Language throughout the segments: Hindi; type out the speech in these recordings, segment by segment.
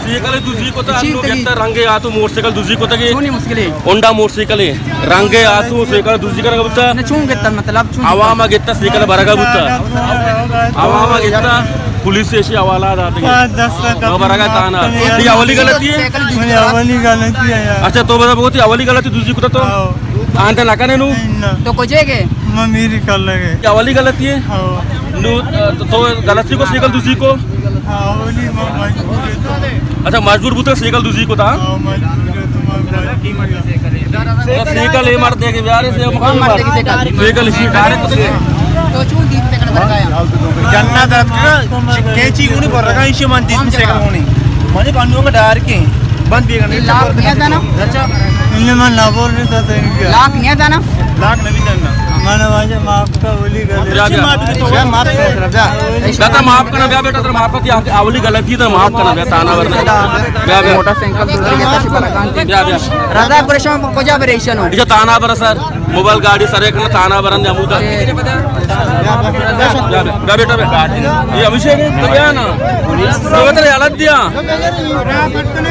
सायकल दुसरी को रंगे आतू मोटरसायकल दुसरी को मुश्किल होंडा मोटरसायकल रंगे आतू सायकल दुसरी का बुत्ता मतलब आवामा घेता सायकल बरगा बुत्ता आवामा घेता पुलिस से हवाला बरगा ताना ती अवली गलती है अच्छा तो बता बहुत अवली गलती दूसरी को तो आंटा नाका ने तो कोचेगे मेरी कर लगे क्या अवली गलती है तो गलती को सायकल दूसरी को अच्छा मजबूर बुत सायकल दूसरी को था सायकल ये मार देगे यार से सायकल इसी डायरेक्ट तो चून दीप सेकंड बरगाया जन्ना दात केची उनी बरगा इशे मन तीस सेकंड होनी मने कांडोंगा डार के बंद भी करने लाख नहीं था ना अच्छा इनने मन लाभोर नहीं था लाख नहीं था ना लाख नहीं था माने वाजे माफ का बोली गलती माफ दादा माफ करना ब्या बेटा माफ करती आवली गलती तो माफ करना ब्या ताना वरना ब्या ब्या मोटरसाइकिल दूसरी घेता बरगान ब्या ब्या राधा परेशान कोजा परेशान हो इजा ताना बर सर मोबाइल गाड़ी सर एक ताना बरन अमुदा ब्या बेटा ब्या ये अभिषेक तो क्या ना तो बेटा यालत दिया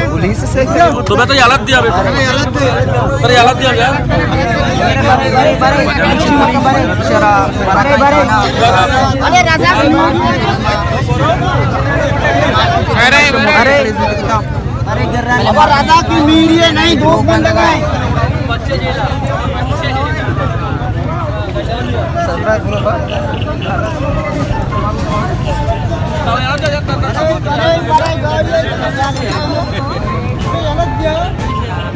पुलिस से तो बेटा यालत दिया बेटा सर यालत दिया क्या अरे राजा की मीडिया नहीं दो बंद लगाए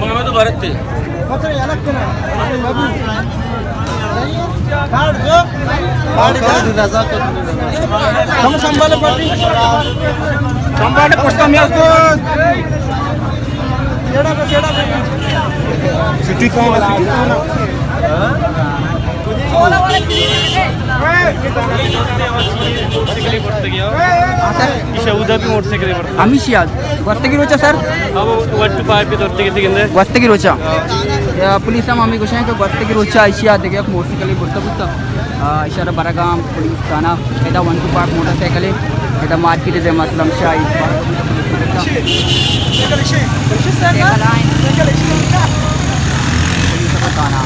मैं तो भारत थे संभाले पोस्टा में उसको सिटी कौन आमिषिया वस्तगी रोचा सर वस्तगी रोचा पुलिस आम्ही गोष्ट वस्तगी रोचा आशिया देखिए मोटरसाइकल बुरता बुरता इशारा बरगाम पुलिस थाना एदा 1 2 पार्क मोटरसाइकल एदा मार्केट जे मतलब शाही पुलिस थाना